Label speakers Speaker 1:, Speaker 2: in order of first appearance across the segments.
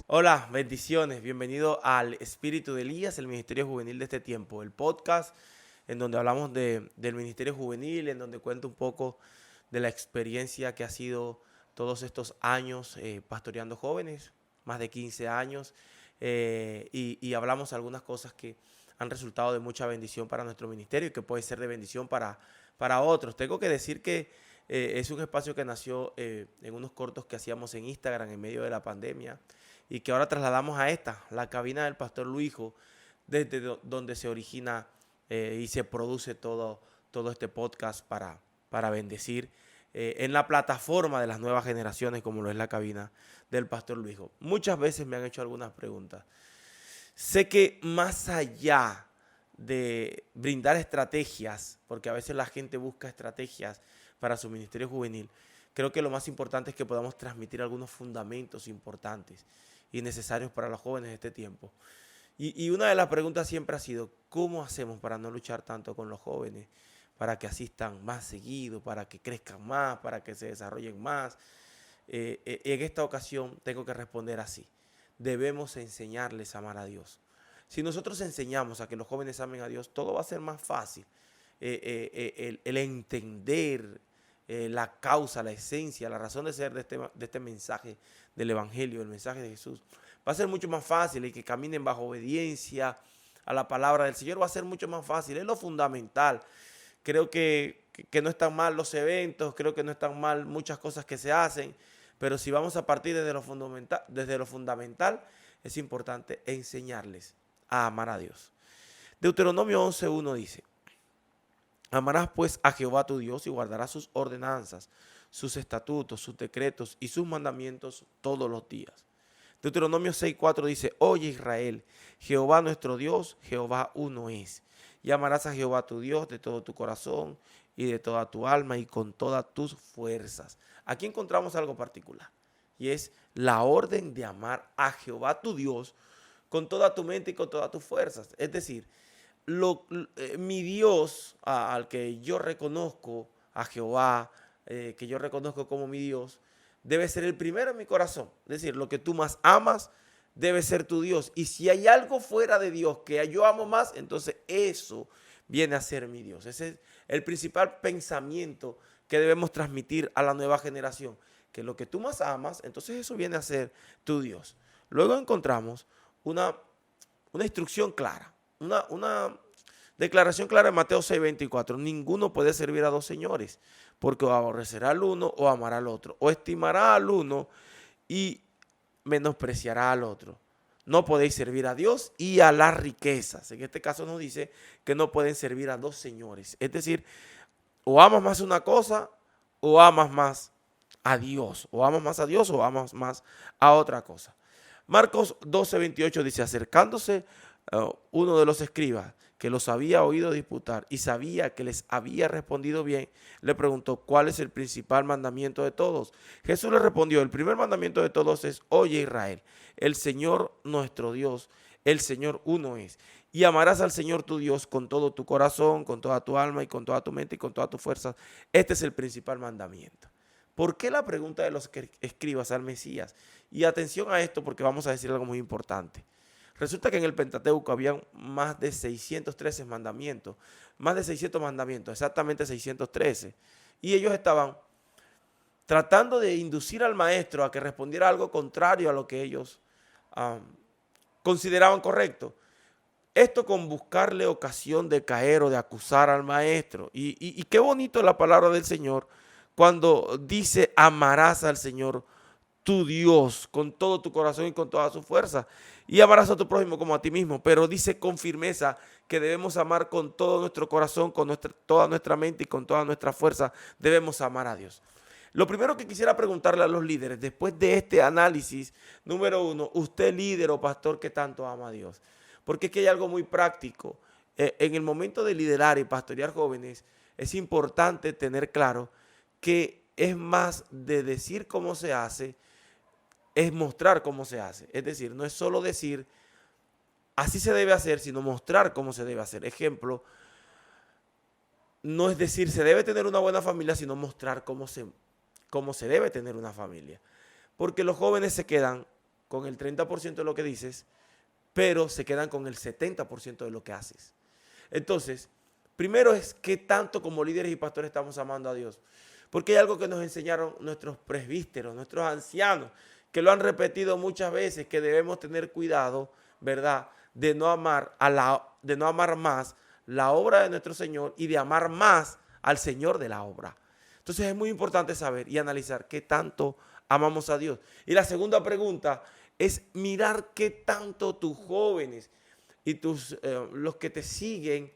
Speaker 1: Hola, bendiciones. Bienvenido al Espíritu de Elías, el Ministerio Juvenil de este tiempo, el podcast en donde hablamos del Ministerio Juvenil, en donde cuento un poco de la experiencia que ha sido todos estos años pastoreando jóvenes, más de 15 años, y hablamos algunas cosas que han resultado de mucha bendición para nuestro ministerio y que puede ser de bendición para otros. Tengo que decir que es un espacio que nació en unos cortos que hacíamos en Instagram en medio de la pandemia y que ahora trasladamos a la cabina del Pastor Luijo, desde donde se origina y se produce todo este podcast para bendecir en la plataforma de las nuevas generaciones, como lo es la cabina del Pastor Luijo. Muchas veces me han hecho algunas preguntas. Sé que más allá de brindar estrategias, porque a veces la gente busca estrategias para su ministerio juvenil, creo que lo más importante es que podamos transmitir algunos fundamentos importantes y necesarios para los jóvenes de este tiempo. Y una de las preguntas siempre ha sido, ¿cómo hacemos para no luchar tanto con los jóvenes? Para que asistan más seguido, para que crezcan más, para que se desarrollen más. En esta ocasión tengo que responder así. Debemos enseñarles a amar a Dios. Si nosotros enseñamos a que los jóvenes amen a Dios, todo va a ser más fácil. El entender la causa, la esencia, la razón de ser de este mensaje del Evangelio, el mensaje de Jesús, va a ser mucho más fácil, y que caminen bajo obediencia a la palabra del Señor va a ser mucho más fácil. Es lo fundamental. Creo que no están mal los eventos, creo que no están mal muchas cosas que se hacen, pero si vamos a partir desde lo fundamental, es importante enseñarles a amar a Dios. Deuteronomio 11:1 dice: amarás pues a Jehová tu Dios y guardarás sus ordenanzas, sus estatutos, sus decretos y sus mandamientos todos los días. Deuteronomio 6:4 dice: oye Israel, Jehová nuestro Dios, Jehová uno es. Y amarás a Jehová tu Dios de todo tu corazón y de toda tu alma y con todas tus fuerzas. Aquí encontramos algo particular, y es la orden de amar a Jehová tu Dios con toda tu mente y con todas tus fuerzas. Es decir, mi Dios, al que yo reconozco, a Jehová, que yo reconozco como mi Dios, debe ser el primero en mi corazón. Es decir, lo que tú más amas debe ser tu Dios. Y si hay algo fuera de Dios que yo amo más, entonces eso viene a ser mi Dios. Ese es el principal pensamiento que debemos transmitir a la nueva generación. Que lo que tú más amas, entonces eso viene a ser tu Dios. Luego encontramos una instrucción clara, una declaración clara en Mateo 6:24. Ninguno puede servir a dos señores, porque o aborrecerá al uno o amará al otro, o estimará al uno y menospreciará al otro. No podéis servir a Dios y a las riquezas. En este caso nos dice que no pueden servir a dos señores. Es decir, o amas más una cosa o amas más a Dios. O amas más a Dios o amas más a otra cosa. Marcos 12:28 dice: acercándose uno de los escribas, que los había oído disputar y sabía que les había respondido bien, le preguntó: ¿cuál es el principal mandamiento de todos? Jesús le respondió: el primer mandamiento de todos es: oye Israel, el Señor nuestro Dios, el Señor uno es. Y amarás al Señor tu Dios con todo tu corazón, con toda tu alma y con toda tu mente y con todas tus fuerzas. Este es el principal mandamiento. ¿Por qué la pregunta de los escribas al Mesías? Y atención a esto, porque vamos a decir algo muy importante. Resulta que en el Pentateuco había más de 613 mandamientos, más de 600 mandamientos, exactamente 613. Y ellos estaban tratando de inducir al maestro a que respondiera algo contrario a lo que ellos consideraban correcto. Esto con buscarle ocasión de caer o de acusar al maestro. Y qué bonito es la palabra del Señor cuando dice: amarás al Señor tu Dios con todo tu corazón y con toda su fuerza, y amarás a tu prójimo como a ti mismo. Pero dice con firmeza que debemos amar con todo nuestro corazón, con toda nuestra mente y con toda nuestra fuerza. Debemos amar a Dios. Lo primero que quisiera preguntarle a los líderes, después de este análisis, número uno: usted, líder o pastor, ¿qué tanto ama a Dios? Porque es que hay algo muy práctico. En el momento de liderar y pastorear jóvenes, es importante tener claro que es más de decir cómo se hace es mostrar cómo se hace. Es decir, no es solo decir, así se debe hacer, sino mostrar cómo se debe hacer. Ejemplo, no es decir, se debe tener una buena familia, sino mostrar cómo se debe tener una familia. Porque los jóvenes se quedan con el 30% de lo que dices, pero se quedan con el 70% de lo que haces. Entonces, primero es qué tanto como líderes y pastores estamos amando a Dios. Porque hay algo que nos enseñaron nuestros presbíteros, nuestros ancianos, que lo han repetido muchas veces, que debemos tener cuidado, ¿verdad?, de no amar más la obra de nuestro Señor y de amar más al Señor de la obra. Entonces es muy importante saber y analizar qué tanto amamos a Dios. Y la segunda pregunta es mirar qué tanto tus jóvenes y los que te siguen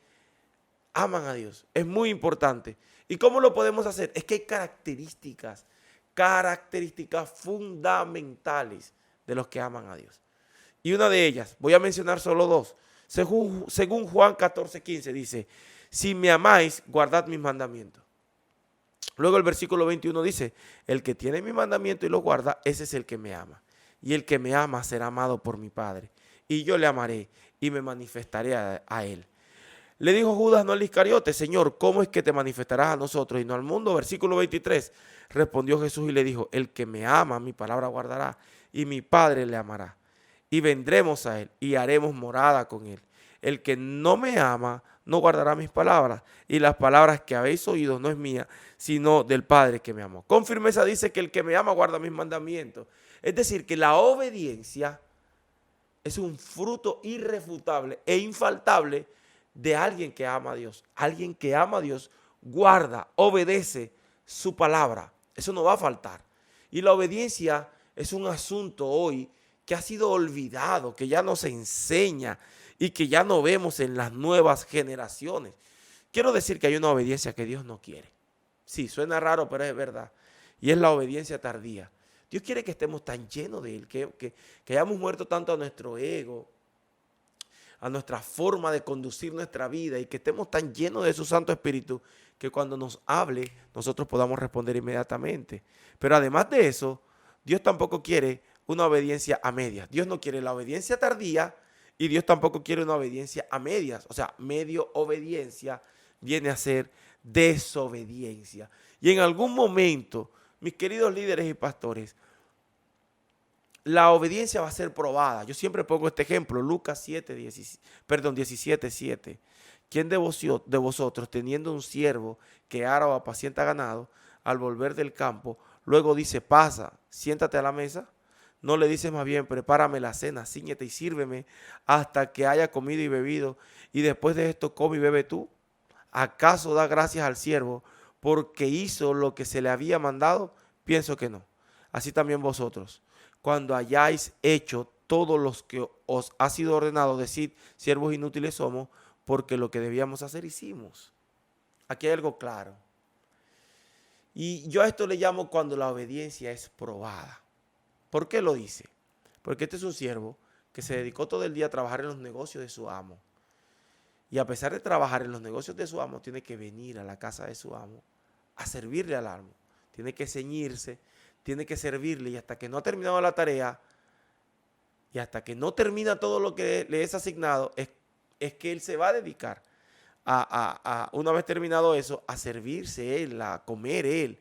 Speaker 1: aman a Dios. Es muy importante. ¿Y cómo lo podemos hacer? Es que hay características fundamentales de los que aman a Dios. Y una de ellas, voy a mencionar solo dos. Según Juan 14:15 dice, si me amáis, guardad mis mandamientos. Luego el versículo 21 dice, el que tiene mi mandamiento y lo guarda, ese es el que me ama. Y el que me ama será amado por mi Padre. Y yo le amaré y me manifestaré a él. Le dijo Judas no al Iscariote, Señor, ¿cómo es que te manifestarás a nosotros y no al mundo? Versículo 23, respondió Jesús y le dijo, el que me ama, mi palabra guardará, y mi Padre le amará. Y vendremos a él y haremos morada con él. El que no me ama, no guardará mis palabras. Y las palabras que habéis oído no es mía, sino del Padre que me amó. Con firmeza dice que el que me ama guarda mis mandamientos. Es decir, que la obediencia es un fruto irrefutable e infaltable de alguien que ama a Dios. Alguien que ama a Dios guarda, obedece su palabra. Eso no va a faltar. Y la obediencia es un asunto hoy que ha sido olvidado, que ya no se enseña y que ya no vemos en las nuevas generaciones. Quiero decir que hay una obediencia que Dios no quiere. Sí, suena raro, pero es verdad. Y es la obediencia tardía. Dios quiere que estemos tan llenos de Él, que hayamos muerto tanto a nuestro ego, a nuestra forma de conducir nuestra vida y que estemos tan llenos de su Santo Espíritu que cuando nos hable nosotros podamos responder inmediatamente. Pero además de eso, Dios tampoco quiere una obediencia a medias. Dios no quiere la obediencia tardía y Dios tampoco quiere una obediencia a medias. O sea, medio obediencia viene a ser desobediencia. Y en algún momento, mis queridos líderes y pastores, la obediencia va a ser probada. Yo siempre pongo este ejemplo, Lucas 17:7. ¿Quién de vosotros, teniendo un siervo que ara o apacienta ganado, al volver del campo, luego dice, pasa, siéntate a la mesa? No le dices más bien, prepárame la cena, cíñete y sírveme hasta que haya comido y bebido, y después de esto come y bebe tú. ¿Acaso da gracias al siervo porque hizo lo que se le había mandado? Pienso que no. Así también vosotros, cuando hayáis hecho todo lo que os ha sido ordenado, decid, siervos inútiles somos, porque lo que debíamos hacer hicimos. Aquí hay algo claro. Y yo a esto le llamo cuando la obediencia es probada. ¿Por qué lo dice? Porque este es un siervo que se dedicó todo el día a trabajar en los negocios de su amo. Y a pesar de trabajar en los negocios de su amo, tiene que venir a la casa de su amo a servirle al amo. Tiene que ceñirse, tiene que servirle y hasta que no ha terminado la tarea y hasta que no termina todo lo que le es asignado, es que él se va a dedicar una vez terminado eso, a servirse él, a comer él.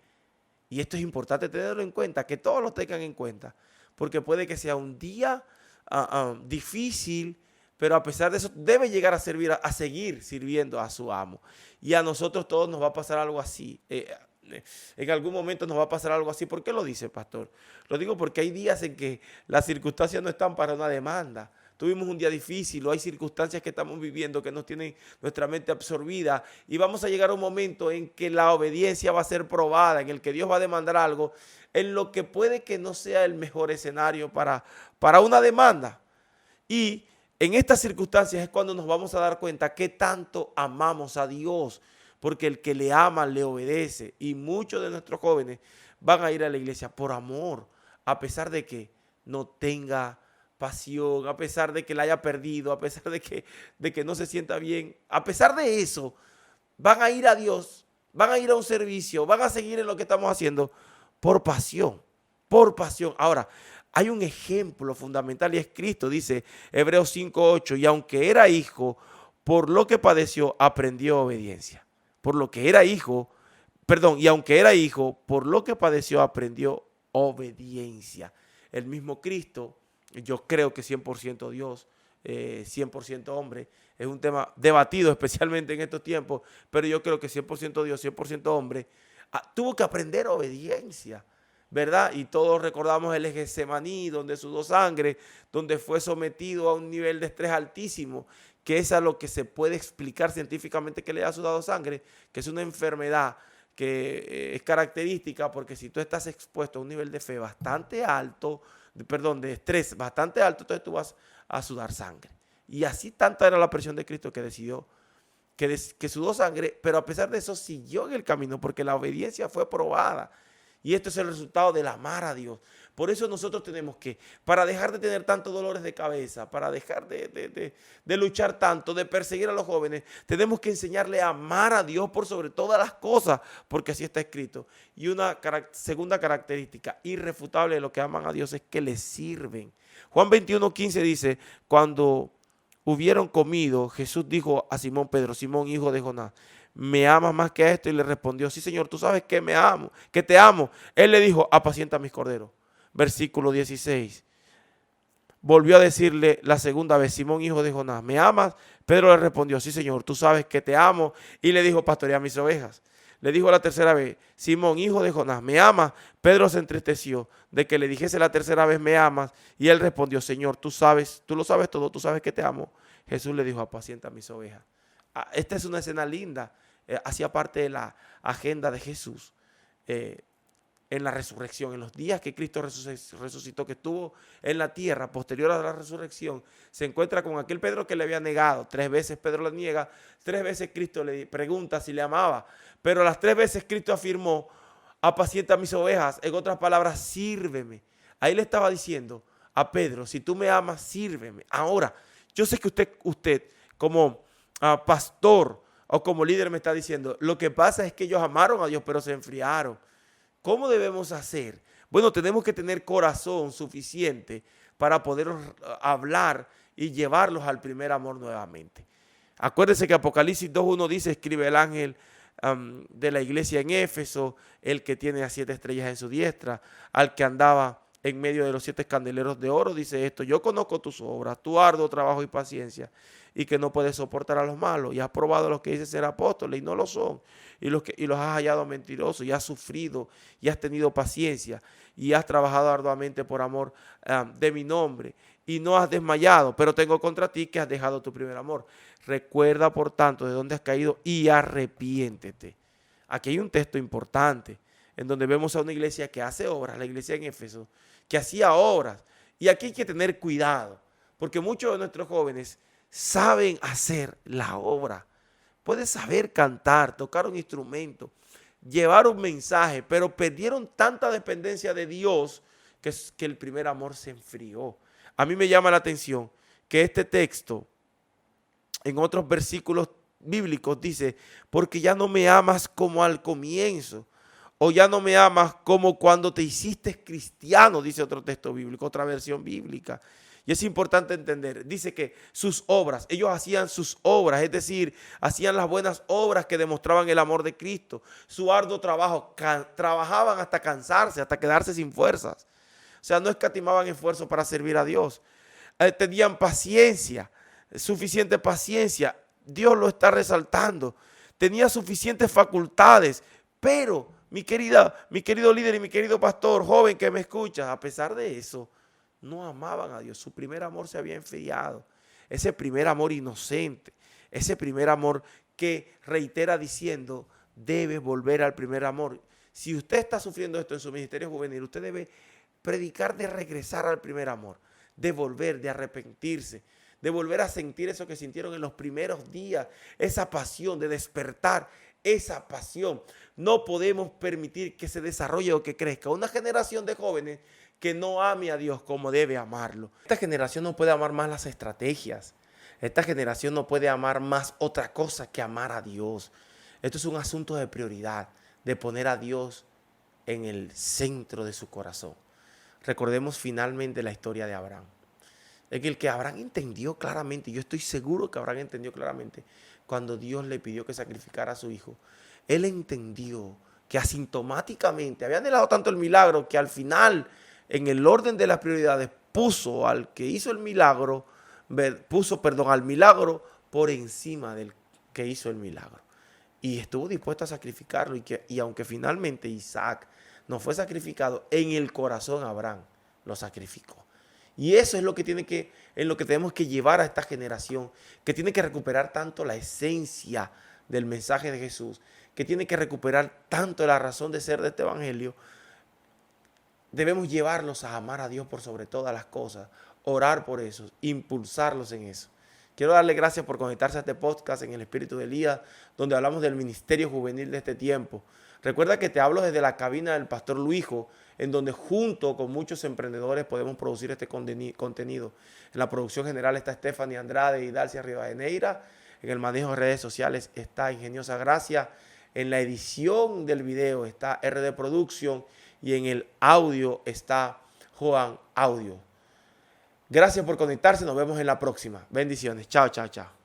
Speaker 1: Y esto es importante tenerlo en cuenta, que todos lo tengan en cuenta, porque puede que sea un día difícil, pero a pesar de eso debe llegar a seguir sirviendo a su amo. Y a nosotros todos nos va a pasar algo así. En algún momento nos va a pasar algo así. ¿Por qué lo dice, pastor? Lo digo porque hay días en que las circunstancias no están para una demanda. Tuvimos un día difícil o hay circunstancias que estamos viviendo que nos tienen nuestra mente absorbida y vamos a llegar a un momento en que la obediencia va a ser probada, en el que Dios va a demandar algo, en lo que puede que no sea el mejor escenario para una demanda. Y en estas circunstancias es cuando nos vamos a dar cuenta qué tanto amamos a Dios, porque el que le ama le obedece y muchos de nuestros jóvenes van a ir a la iglesia por amor, a pesar de que no tenga pasión, a pesar de que la haya perdido, a pesar de que no se sienta bien, a pesar de eso, van a ir a Dios, van a ir a un servicio, van a seguir en lo que estamos haciendo por pasión, por pasión. Ahora, hay un ejemplo fundamental y es Cristo. Dice Hebreos 5:8, y aunque era hijo, por lo que padeció, aprendió obediencia. Por lo que era hijo, perdón, y aunque era hijo, por lo que padeció, aprendió obediencia. El mismo Cristo, yo creo que 100% Dios, 100% hombre, es un tema debatido especialmente en estos tiempos, pero yo creo que 100% Dios, 100% hombre, tuvo que aprender obediencia, ¿verdad? Y todos recordamos el Getsemaní, donde sudó sangre, donde fue sometido a un nivel de estrés altísimo, que es a lo que se puede explicar científicamente que le ha sudado sangre, que es una enfermedad que es característica porque si tú estás expuesto a un nivel de fe bastante alto, de estrés bastante alto, entonces tú vas a sudar sangre. Y así tanta era la presión de Cristo que decidió, que sudó sangre, pero a pesar de eso siguió en el camino porque la obediencia fue probada. Y esto es el resultado del amar a Dios. Por eso nosotros tenemos que, para dejar de tener tantos dolores de cabeza, para dejar de luchar tanto, de perseguir a los jóvenes, tenemos que enseñarle a amar a Dios por sobre todas las cosas, porque así está escrito. Y una segunda característica irrefutable de los que aman a Dios es que le sirven. Juan 21:15 dice, cuando hubieron comido, Jesús dijo a Simón Pedro, Simón, hijo de Jonás, ¿me amas más que esto? Y le respondió, sí, Señor, tú sabes que me amo, que te amo. Él le dijo, apacienta mis corderos. Versículo 16. Volvió a decirle la segunda vez, Simón, hijo de Jonás, ¿me amas? Pedro le respondió, sí, Señor, tú sabes que te amo. Y le dijo, pastorea mis ovejas. Le dijo la tercera vez, Simón, hijo de Jonás, ¿me amas? Pedro se entristeció de que le dijese la tercera vez, ¿me amas? Y él respondió, Señor, tú sabes, tú lo sabes todo, tú sabes que te amo. Jesús le dijo, apacienta mis ovejas. Esta es una escena linda, hacía parte de la agenda de Jesús en la resurrección, en los días que Cristo resucitó, que estuvo en la tierra, posterior a la resurrección, se encuentra con aquel Pedro que le había negado. 3 veces Pedro le niega, 3 veces Cristo le pregunta si le amaba, pero las 3 veces Cristo afirmó, apacienta mis ovejas, en otras palabras, sírveme. Ahí le estaba diciendo a Pedro, si tú me amas, sírveme. Ahora, yo sé que usted como pastor o como líder me está diciendo, lo que pasa es que ellos amaron a Dios, pero se enfriaron. ¿Cómo debemos hacer? Bueno, tenemos que tener corazón suficiente para poder hablar y llevarlos al primer amor nuevamente. Acuérdense que Apocalipsis 2:1 dice, escribe el ángel de la iglesia en Éfeso, el que tiene a 7 estrellas en su diestra, al que andaba en medio de los 7 candeleros de oro, dice esto, yo conozco tus obras, tu arduo trabajo y paciencia, y que no puedes soportar a los malos, y has probado a los que dicen ser apóstoles y no lo son, y los has hallado mentirosos, y has sufrido, y has tenido paciencia, y has trabajado arduamente por amor de mi nombre, y no has desmayado, pero tengo contra ti que has dejado tu primer amor. Recuerda, por tanto, de dónde has caído y arrepiéntete. Aquí hay un texto importante en donde vemos a una iglesia que hace obras, la iglesia en Éfeso, que hacía obras. Y aquí hay que tener cuidado, porque muchos de nuestros jóvenes saben hacer la obra. Pueden saber cantar, tocar un instrumento, llevar un mensaje, pero perdieron tanta dependencia de Dios que el primer amor se enfrió. A mí me llama la atención que este texto, en otros versículos bíblicos, dice, porque ya no me amas como al comienzo, o ya no me amas como cuando te hiciste cristiano, dice otro texto bíblico, otra versión bíblica. Y es importante entender, dice que sus obras, ellos hacían sus obras, es decir, hacían las buenas obras que demostraban el amor de Cristo, su arduo trabajo, trabajaban hasta cansarse, hasta quedarse sin fuerzas. O sea, no escatimaban esfuerzo para servir a Dios. Tenían paciencia, suficiente paciencia. Dios lo está resaltando. Tenía suficientes facultades, pero mi querido líder y mi querido pastor, joven que me escucha, a pesar de eso, no amaban a Dios. Su primer amor se había enfriado. Ese primer amor inocente, ese primer amor que reitera diciendo, debe volver al primer amor. Si usted está sufriendo esto en su ministerio juvenil, usted debe predicar de regresar al primer amor, de volver, de arrepentirse, de volver a sentir eso que sintieron en los primeros días, esa pasión, de despertar esa pasión. No podemos permitir que se desarrolle o que crezca una generación de jóvenes que no ame a Dios como debe amarlo. Esta generación no puede amar más las estrategias. Esta generación no puede amar más otra cosa que amar a Dios. Esto es un asunto de prioridad, de poner a Dios en el centro de su corazón. recordemos finalmente la historia de Abraham. En el que Abraham entendió claramente, yo estoy seguro que Abraham entendió claramente, cuando Dios le pidió que sacrificara a su hijo, él entendió que asintomáticamente había anhelado tanto el milagro que al final, en el orden de las prioridades, puso al que hizo el milagro, al milagro por encima del que hizo el milagro. Y estuvo dispuesto a sacrificarlo. Y aunque finalmente Isaac no fue sacrificado, en el corazón Abraham lo sacrificó. Y eso es lo que en lo que tenemos que llevar a esta generación, que tiene que recuperar tanto la esencia del mensaje de Jesús, que tiene que recuperar tanto la razón de ser de este evangelio. Debemos llevarlos a amar a Dios por sobre todas las cosas, orar por eso, impulsarlos en eso. Quiero darle gracias por conectarse a este podcast en el Espíritu de Elías, donde hablamos del ministerio juvenil de este tiempo. Recuerda que te hablo desde la cabina del Pastor Luijo, en donde junto con muchos emprendedores podemos producir este contenido. En la producción general está Stephanie Andrade y Dalcia Rivadeneira. En el manejo de redes sociales está Ingeniosa Gracia. En la edición del video está RD Production. Y en el audio está Juan Audio. Gracias por conectarse. Nos vemos en la próxima. Bendiciones. Chao, chao, chao.